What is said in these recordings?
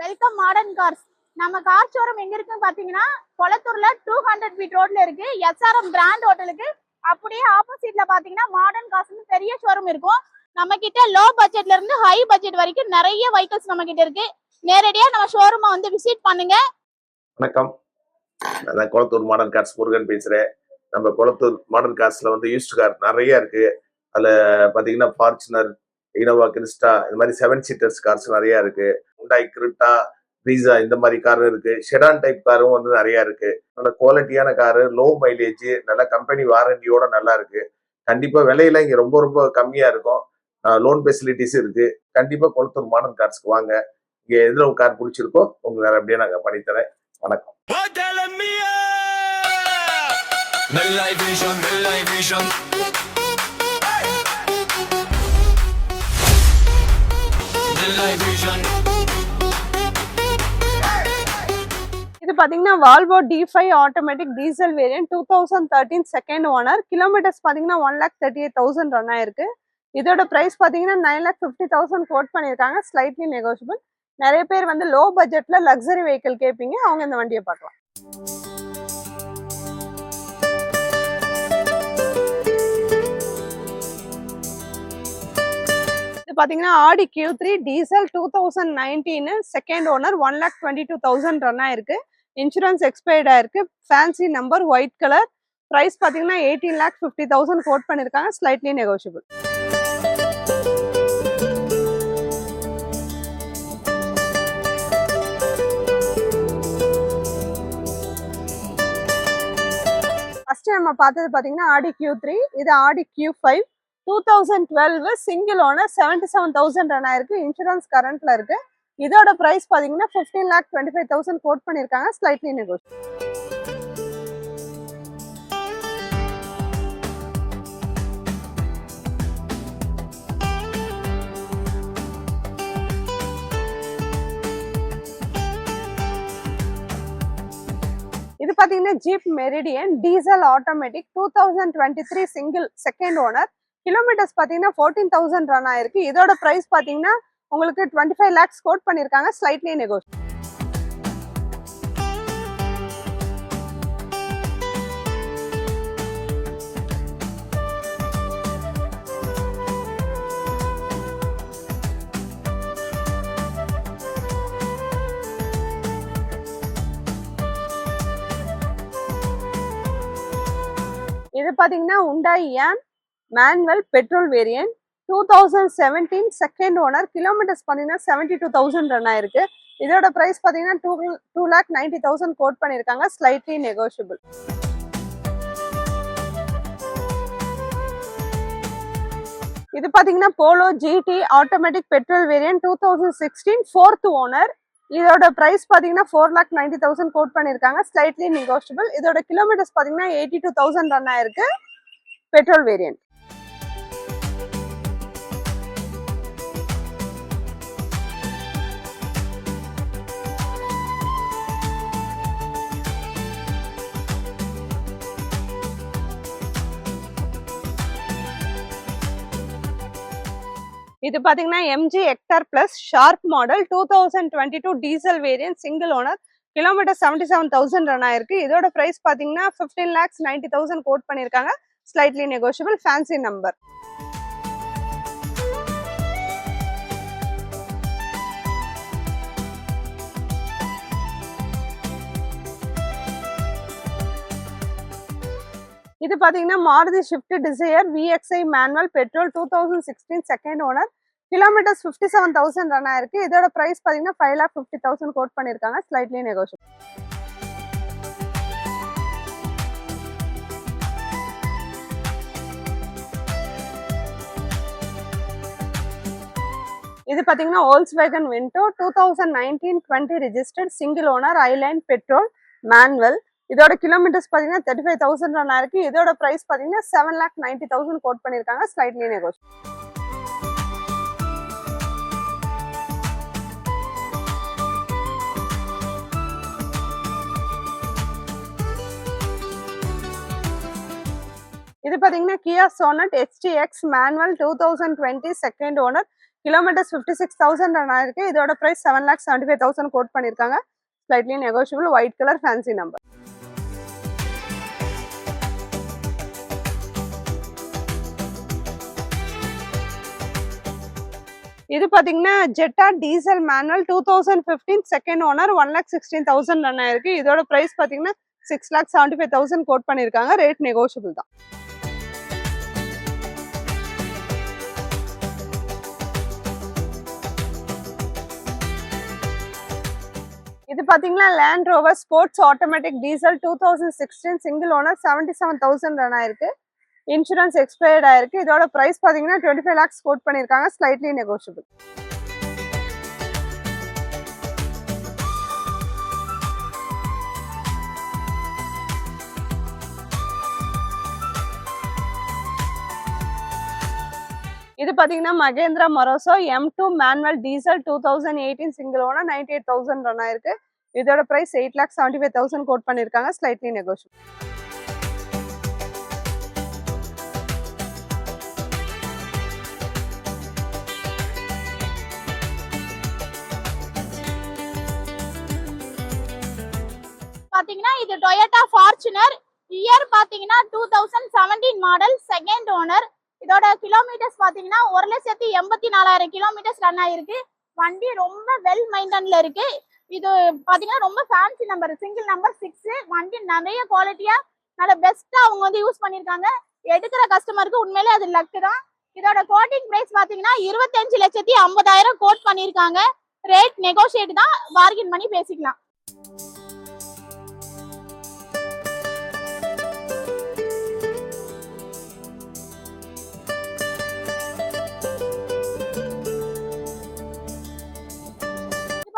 Welcome modern cars. நம்ம car showroom எங்க இருக்குன்னு பாத்தீங்கன்னா கொளத்தூர்ல 200 ஃபீட் ரோட்ல இருக்கு. எஸ்ஆர்எம் கிராண்ட் ஹோட்டலுக்கு அப்படியே ஆப்போசிட்ல பாத்தீங்கன்னா மாடர்ன் கார்ஸ்னு பெரிய ஷோரூம் இருக்கும். நம்ம கிட்ட லோ பட்ஜெட்ல இருந்து ஹை பட்ஜெட் வரைக்கும் நிறைய வெஹிக்கிள்ஸ் நம்ம கிட்ட இருக்கு. நேரடியா நம்ம ஷோரூமை வந்து விசிட் பண்ணுங்க. வணக்கம், நான் கொளத்தூர் மாடர்ன் கார்ஸ் முருகன் பேசுறேன். நம்ம கொளத்தூர் மாடர்ன் கார்ஸ்ல வந்து யூஸ்ட் கார் நிறைய இருக்கு. அதுல பாத்தீங்கன்னா ஃபார்ச்சுனர், இனோவா கிறிஸ்டா, இந்த மாதிரி 7 சீட்டர்ஸ் கார்ஸ் நிறைய இருக்கு. ஹுண்டாய் கிரிட்டா, ரீசா இந்த மாதிரி கார் இருக்கு. ஷெடான் டைப் காரும் வந்து நிறைய இருக்கு. நல்ல குவாலிட்டியான காரு, லோ மைலேஜ், நல்ல கம்பெனி வாரண்டியோட நல்லா இருக்கு. கண்டிப்பா விலையில இங்க ரொம்ப ரொம்ப கம்மியா இருக்கும். லோன் ஃபெசிலிட்டிஸ் இருக்கு. கண்டிப்பா கொளத்தூர் மாடர்ன் கார்ஸ்க்கு வாங்க. இங்க எதுல ஒரு கார் பிடிச்சிருக்கோ உங்களுக்கு வேற அப்படியே நாங்க பண்ணித்தரேன். வணக்கம். இது பாத்தீங்கன்னா Volvo D5 automatic diesel variant 2013 second owner. Kilometres பாத்தீங்கன்னா 1,38,000 ரன் ஆயிருக்கு. இதோட பிரைஸ் பாத்தீங்கன்னா 9,50,000 கோட் பண்ணிருக்காங்க. Slightly negotiable. நிறைய பேர் வந்து லோ பட்ஜெட்ல லக்ஸரி வெஹிக்கிள் கேட்பீங்க, அவங்க இந்த வண்டியை பார்க்கலாம். இது பாத்தீங்கன்னா Audi Q3 diesel 2019 second owner 1,22,000 run ஆயிருக்கு. இன்சூரன்ஸ் எக்ஸ்பயர்ட் ஆயிருக்கு. Fancy number, white colour. Price பாத்தீங்கன்னா 18,50,000 கோட் பண்ணிருக்காங்க. Slightly negotiable. ஃபர்ஸ்ட் நம்ம பார்த்தது பாத்தீங்கன்னா ஆடி Q3, இது Audi Q5 2012 single owner 77,000 run ஆயிருக்கு. இன்சூரன்ஸ் கரண்ட்ல இருக்கு. இதோட பிரைஸ் பாத்தீங்கன்னா 15,25,000 கோட் பண்ணிருக்காங்க. Slightly negotiable. இது பாத்தீங்கன்னா jeep meridian diesel automatic 2023 single second owner. Kilometres பாத்தீங்கன்னா 14,000 ரன் ஆயிருக்கு. இதோட பிரைஸ் பாத்தீங்கன்னா உங்களுக்கு 25 lakhs கோட் பண்ணிருக்காங்க. Slightly negotiable. இது பாத்தீங்கன்னா ஹுண்டாய் யான் manual petrol variant 2017 second owner. Kilometres பாத்தீங்கன்னா 72,000 ரன் ஆயிருக்கு. இதோட பிரைஸ் பாத்தீங்கன்னா 2,90,000 கோட் பண்ணிருக்காங்க. Slightly negotiable. இது பாத்தீங்கன்னா polo GT automatic petrol variant 2016 fourth owner. இதோட பிரைஸ் பாத்தீங்கன்னா 4,90,000 கோட் பண்ணிருக்காங்க. Slightly negotiable. இதோட கிலோமீட்டர்ஸ் பாத்தீங்கன்னா 82,000 ரன் ஆயிருக்கு. Petrol variant. இது பாத்தீங்கன்னா MG Hector plus sharp model 2022 diesel variant single owner. Kilometre 77,000 run ஆயிருக்கு. இதோட பிரைஸ் பாத்தீங்கன்னா 15,90,000 கோட் பண்ணிருக்காங்க. Slightly negotiable. Fancy number. இது பாத்தீங்கன்னா Maruti Swift Dzire VXI manual petrol 2016 second owner. Kilometres 57,000 run ஆயிருக்கு. இதோட பிரைஸ் பாத்தீங்கன்னா 5,50,000 கோட் பண்ணிருக்காங்க. Slightly negotiable. இது பாத்தீங்கன்னா Volkswagen Vento 2019-20 registered single owner highline petrol manual. இதோட கிலோமீட்டர்ஸ் பாத்தீங்கன்னா 35,000 ரன் ஆயிருக்கு. இதோட பிரைஸ் பாத்தீங்கன்னா 7,90,000 கோட் பண்ணிருக்காங்க. Slightly negotiable. இது பாத்தீங்கன்னா Kia Sonet HTX manual 2020 second owner. Kilometres 56,000 run ஆயிருக்கு. இதோட பிரைஸ் 7,75,000 கோட் பண்ணிருக்காங்க. Slightly negotiable, white colour fancy number. இது பாத்தீங்கன்னா Jetta diesel manual 2015 second owner 1,16,000 run ஆயிருக்கு. இதோட பிரைஸ் பாத்தீங்கன்னா 6,75,000 கோட் பண்ணிருக்காங்க. ரேட் நெகோஷியபிள் தான். இது பாத்தீங்கன்னா land rover sports automatic diesel 2016 single owner 77,000 run ஆயிருக்கு. இன்சூரன்ஸ் எக்ஸ்பயர்ட் ஆயிருக்கு. இதோட பிரைஸ் பாத்தீங்கன்னா 25 lakhs கோட் பண்ணிருக்காங்க. Slightly negotiable. இது பாத்தீங்கன்னா Mahindra Marazzo M2 manual diesel 2018 single owner 98,000 run ஆயிருக்கு. இதோட பிரைஸ் 8,75,000 கோட் பண்ணிருக்காங்க. Slightly negotiable. பாத்தீங்கன்னா இது டொயோட்டா ஃபார்ச்சுனர். இயர் பாத்தீங்கன்னா 2017 மாடல், செகண்ட் ஓனர். இதோட கிலோமீட்டர்ஸ் பாத்தீங்கன்னா 1,84,000 கிலோமீட்டர்ஸ் ரன் ஆயிருக்கு. வண்டி ரொம்ப வெல் மெயின்டன்ல இருக்கு. இது பாத்தீங்கன்னா ரொம்ப ஃபேன்சி நம்பர், சிங்கிள் நம்பர் 6. வண்டி நிறைய குவாலிட்டியா நல்ல பெஸ்டா அவங்க வந்து யூஸ் பண்ணிருக்காங்க. எடுக்கிற கஸ்டமருக்கு உண்மையிலே அது லக்கு தான். இதோட கோட்டிங் பிரைஸ் பாத்தீங்கன்னா 25,50,000 கோட் பண்ணிருக்காங்க. ரேட் நெகோஷியேட் தான், பார்கெயின் பண்ணி பேசிக்கலாம்.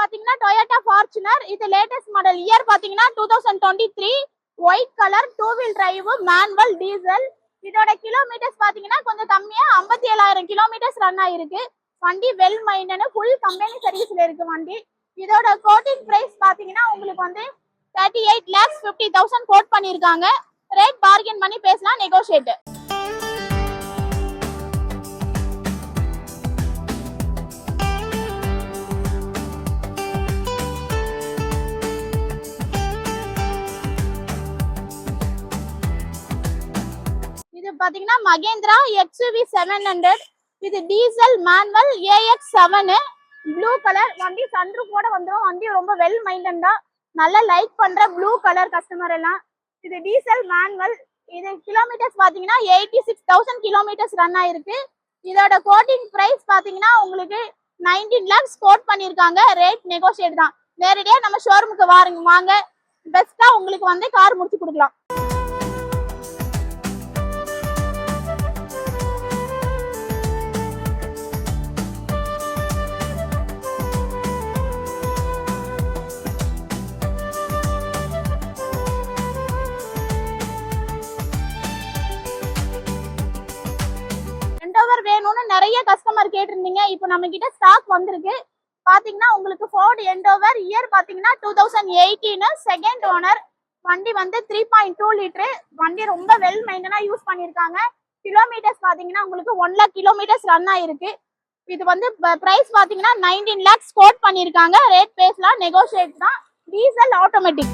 பாத்தீங்கன்னா டொயோட்டா ஃபார்ச்சுனர். இது லேட்டஸ்ட் மாடல். இயர் பாத்தீங்கன்னா 2023, white colour, 2 wheel drive, manual diesel. இதோட கிலோமீட்டர்ஸ் பாத்தீங்கன்னா கொஞ்சம் கம்மியா 57,000 கிலோமீட்டர்ஸ் ரன் ஆயிருக்கு. வண்டி வெல் மைண்டனு, ஃபுல் கம்பெனி சர்வீஸ்ல இருக்கு வண்டி. இதோட கோட்டிங் பிரைஸ் பாத்தீங்கன்னா உங்களுக்கு வந்து 38,50,000 கோட் பண்ணிருக்காங்க. ரேட் பார்கெயின் பண்ணி பேசலாம், நெகோஷியேட். இது பாத்தீங்கன்னா மகேந்திரா XUV 700. இது diesel manual AX7 blue colour. வண்டி சன்ரூஃப் கூட வந்துடும். வண்டி ரொம்ப வெல் மைண்டன் தான், நல்லா லைக் பண்ற ப்ளூ கலர் கஸ்டமர் எல்லாம். இது டீசல் மேனுவல். இது கிலோமீட்டர்ஸ் பாத்தீங்கன்னா 86,000 கிலோமீட்டர்ஸ் ரன் ஆயிருக்கு. இதோட கோட்டிங் பிரைஸ் பாத்தீங்கன்னா உங்களுக்கு 19 lakhs கோட் பண்ணிருக்காங்க. ரேட் நெகோஷியேட் தான். நேரடியா நம்ம ஷோரூமுக்கு வாங்க, பெஸ்டா உங்களுக்கு வந்து கார் முடிச்சு கொடுக்கலாம். வேணும்னு நிறைய கஸ்டமர் கேட்டிருந்தீங்க. இப்போ நம்ம கிட்ட ஸ்டாக் வந்திருக்கு. பாத்தீங்கன்னா உங்களுக்கு ஃபோர்ட் எண்டோவர். இயர் பாத்தீங்கன்னா 2018, செகண்ட் ஓனர். வண்டி வந்து 3.2 லிட்டர். வண்டி ரொம்ப வெல் மெயின்டனா யூஸ் பண்ணிருக்காங்க. கிலோமீட்டர்ஸ் பாத்தீங்கன்னா உங்களுக்கு 1 lakh கிலோமீட்டர்ஸ் ரன் ஆயிருக்கு. இது வந்து பிரைஸ் பாத்தீங்கன்னா 19 lakhs கோட் பண்ணிருக்காங்க. ரேட் பேசலாம், நெகோஷியேட் தான். Diesel automatic.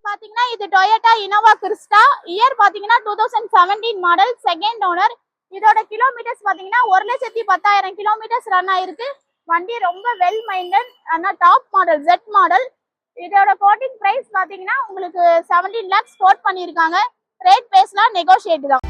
பாத்தீங்கன்னா இது டொயோட்டா இனோவா கிறிஸ்டா. இயர் பாத்தீங்கன்னா 2017 மாடல், செகண்ட் ஓனர். இதோட கிலோமீட்டர்ஸ் பாத்தீங்கன்னா 1,10,000 கிலோமீட்டர்ஸ் ரன் ஆயிருக்கு. வண்டி ரொம்ப வெல் மைண்டன், ஆனா டாப் மாடல், Z மாடல். இதோட கோட்டிங் பிரைஸ் பாத்தீங்கன்னா உங்களுக்கு 17 lakhs கோட் பண்ணிருக்காங்க. ரேட் பேசலாம், நெகோஷியேட் தான்.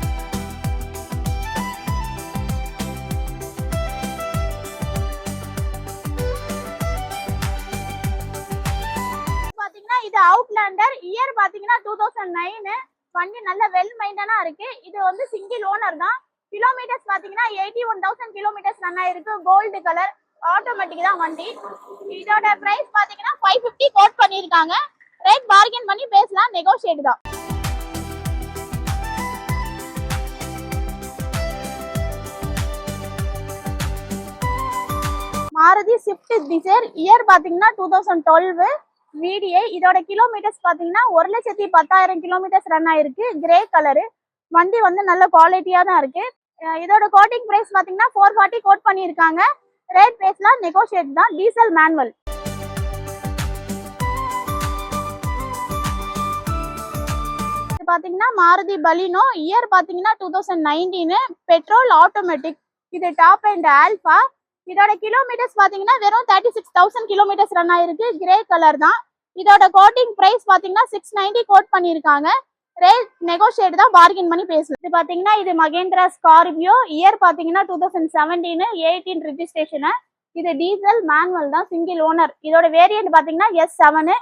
இது அவுட்லாண்டர். இயர் பாத்தீங்கன்னா 2009. வண்டி நல்ல வெல் மெயின்டனா இருக்கு. இது வந்து சிங்கிள் ஓனர் தான். கிலோமீட்டர்ஸ் பாத்தீங்கன்னா 81,000 கிலோமீட்டர்ஸ் ரன் ஆயிருக்கு. கோல்டு கலர், ஆட்டோமேட்டிக் தான் வண்டி. இதோட பிரைஸ் பாத்தீங்கன்னா 550 கோட் பண்ணிருக்காங்க. ரேட் பார்கெயின் பண்ணி பேசலாம், நெகோஷியேட் தான். மாருதி ஸ்விஃப்ட் டிசைர் இயர் பாத்தீங்கன்னா 2012 VDI. இதோட கிலோமீட்டர்ஸ் பாத்தீங்கன்னா 1,10,000 கிலோமீட்டர்ஸ் ரன் ஆயிருக்கு. கிரே கலரு வண்டி வந்து நல்ல குவாலிட்டியா தான் இருக்கு. இதோட கோட்டிங் பிரைஸ் பாத்தீங்கன்னா 440 கோட் பண்ணியிருக்காங்க. ரேட் பேஸ்லாம் நெகோஷியேட் தான். Diesel manual. பாத்தீங்கன்னா மாருதி பலினோ இயர் பாத்தீங்கன்னா 2019 பெட்ரோல் ஆட்டோமேட்டிக். இது டாப் அண்ட் ஆல்பா. இதோட கிலோமீட்டர்ஸ் பாத்தீங்கன்னா வெறும் 36,000 கிலோமீட்டர்ஸ் ரன் ஆயிருக்கு. கிரே கலர் தான். இதோட கோட்டிங் பிரைஸ் பாத்தீங்கன்னா 690 கோட் பண்ணிருக்காங்க. ரேட் நெகோஷியேட் தான், பார்கெயின் பண்ணி பேசலாம். இது பாத்தீங்கன்னா இது மகேந்திரா ஸ்கார்பியோ இயர் பாத்தீங்கன்னா 2017 18 ரெஜிஸ்ட்ரேஷன். இது டீசல் மேனுவல் தான், சிங்கிள் ஓனர். இதோட வேரியன்ட் பாத்தீங்கன்னா S7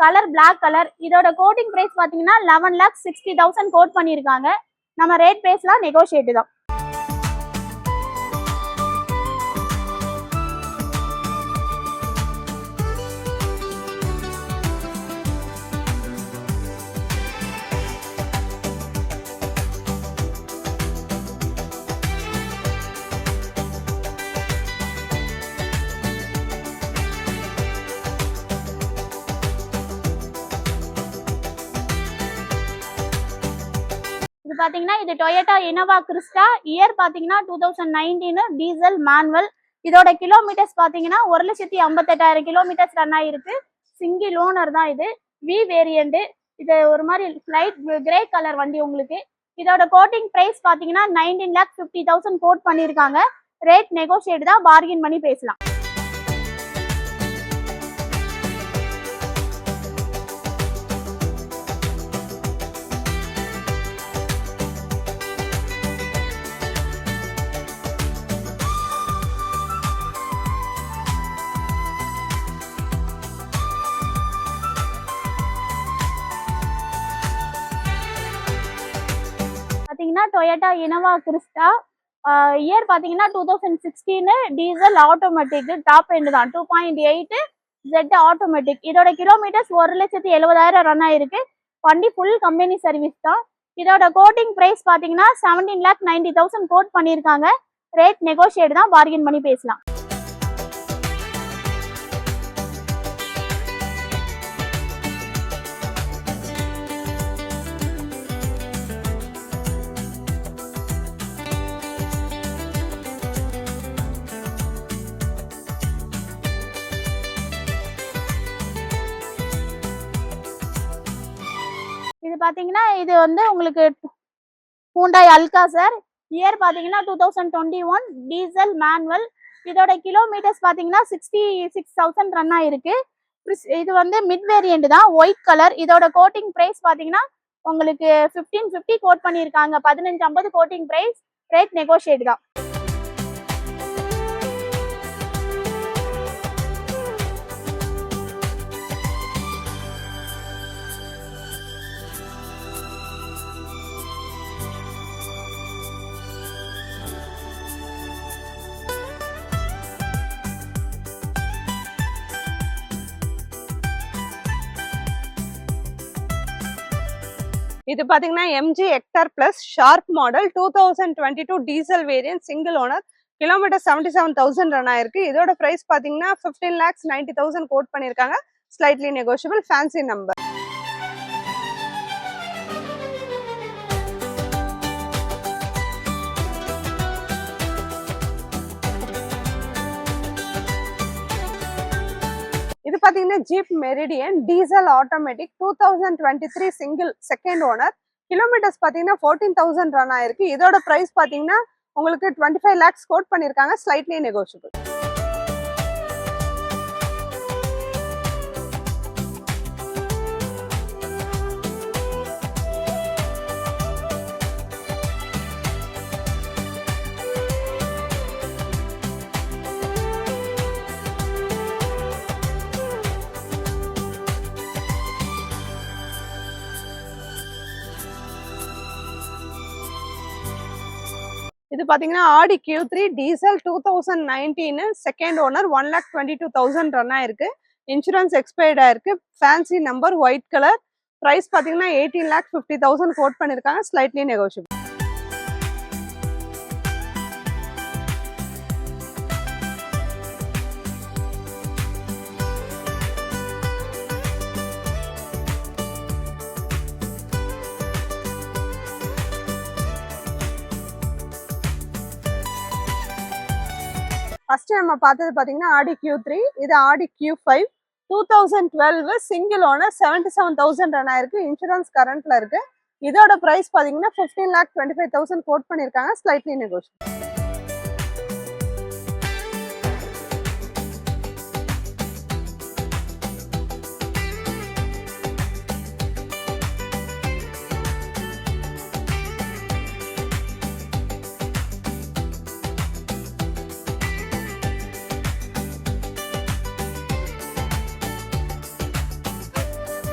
கலர் பிளாக் கலர். இதோட கோட்டிங் பிரைஸ் பாத்தீங்கன்னா 11,60,000 கோட் பண்ணிருக்காங்க. நம்ம ரேட் பேஸ்லாம் நெகோஷியேட் தான். இது பாத்தீங்கன்னா இது டொயோட்டா இனோவா கிறிஸ்டா இயர் பாத்தீங்கன்னா 2019 டீசல் மேனுவல். இதோட கிலோமீட்டர்ஸ் பாத்தீங்கன்னா 1,58,000 கிலோமீட்டர்ஸ் ரன் ஆயிருக்கு. சிங்கிள் ஓனர் தான். இது வி வேரியண்ட். இது ஒரு மாதிரி லைட் கிரே கலர் வண்டி உங்களுக்கு. இதோட கோட்டிங் பிரைஸ் பாத்தீங்கன்னா 19,50,000 கோட் பண்ணிருக்காங்க. ரேட் நெகோஷியேட் தான், பார்கெயின் பண்ணி பேசலாம். பாத்தீங்கன்னா டொயோட்டா இனோவா கிறிஸ்டா இயர் பாத்தீங்கன்னா 2016 டீசல் ஆட்டோமேட்டிக் டாப் எண்ட் தான். 2.8 Z ஆட்டோமேட்டிக். இதோட கிலோமீட்டர்ஸ் 1,70,000 ரன் ஆயிருக்கு. வண்டி ஃபுல் கம்பெனி சர்வீஸ் தான். இதோட கோட்டிங் பிரைஸ் பாத்தீங்கன்னா 17,90,000 கோட் பண்ணிருக்காங்க. ரேட் நெகோஷியேட் தான், பார்கெயின் பண்ணி பேசலாம். இது பாத்தீங்கன்னா இது வந்து உங்களுக்கு ஹூண்டாய் அல்காசர் இயர் பாத்தீங்கன்னா 2021 டீசல் மேனுவல். இதோட கிலோமீட்டர்ஸ் பாத்தீங்கன்னா 66,000 ரன் ஆயிருக்கு. இது வந்து மிட் வேரியன்ட் தான், ஒயிட் கலர். இதோட கோட்டிங் பிரைஸ் பாத்தீங்கன்னா உங்களுக்கு 1550 கோட் பண்ணிருக்காங்க. 1550 கோட்டிங் பிரைஸ். ரேட் நெகோஷியேட் தான். இது பாத்தீங்கன்னா MG Hector plus sharp model 2022 diesel variant single owner. Kilometre 77,000 run ஆயிருக்கு. இதோட பிரைஸ் பாத்தீங்கன்னா 15,90,000 கோட் பண்ணிருக்காங்க. Slightly negotiable. Fancy number. இது பாத்தீங்கன்னா jeep meridian diesel automatic 2023 single second owner. Kilometres பாத்தீங்கன்னா 14,000 ரன் ஆயிருக்கு. இதோட பிரைஸ் பாத்தீங்கன்னா உங்களுக்கு 25 lakhs கோட் பண்ணிருக்காங்க. Slightly negotiable. இது பாத்தீங்கன்னா Audi Q3 diesel 2019 second owner 1,22,000 run ஆயிருக்கு. இன்சூரன்ஸ் எக்ஸ்பயர்ட் ஆயிருக்கு. Fancy number white colour. Price பாத்தீங்கன்னா 18,50,000 கோட் பண்ணிருக்காங்க. Slightly negotiable. ஃபர்ஸ்ட் நம்ம பார்த்தது பாத்தீங்கன்னா ஆடி Q3, இது Audi Q5. 2012 single owner 77,000 run ஆயிருக்கு. இன்சூரன்ஸ் கரண்ட்ல இருக்கு. இதோட பிரைஸ் பாத்தீங்கன்னா 15,25,000 கோட் பண்ணிருக்காங்க. Slightly negotiable.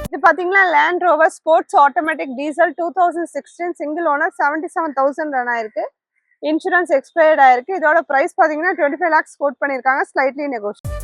இது பாத்தீங்கன்னா land rover sports automatic diesel 2016 single owner 77,000 run ஆயிருக்கு. இன்சூரன்ஸ் எக்ஸ்பயர்ட் ஆயிருக்கு. இதோட பிரைஸ் பாத்தீங்கன்னா 25 lakhs கோட் பண்ணிருக்காங்க. Slightly negotiable.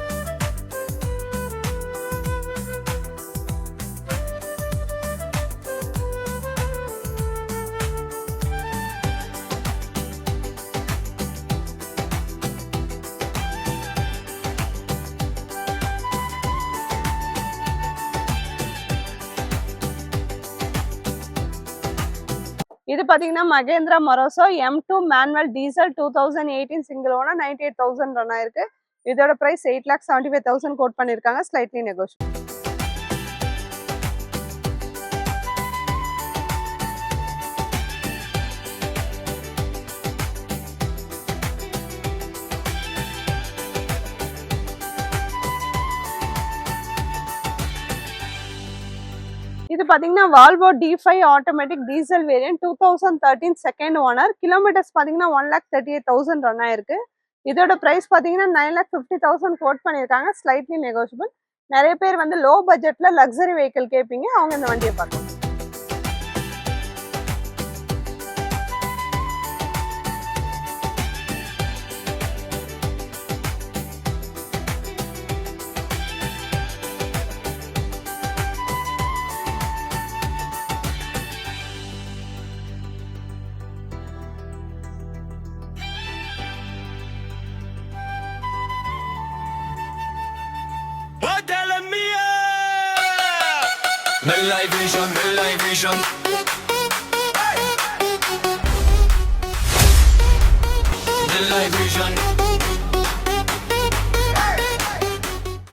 இது பாத்தீங்கன்னா Mahindra Marazzo M2 manual diesel 2018 single owner 98,000 run ஆயிருக்கு. இதோட பிரைஸ் 8,75,000 கோட் பண்ணிருக்காங்க. Slightly negotiable. இது பாத்தீங்கன்னா Volvo D5 automatic diesel variant 2013 second owner. Kilometres பாத்தீங்கன்னா 1,38,000 ரன் ஆயிருக்கு. இதோட பிரைஸ் பாத்தீங்கன்னா 9,50,000 கோட் பண்ணிருக்காங்க. Slightly negotiable. நிறைய பேர் வந்து லோ பட்ஜெட்ல லக்ஸரி வெஹிக்கிள் கேட்பீங்க, அவங்க இந்த வண்டியை பார்க்கலாம். Midlife vision, midlife vision. Midlife vision.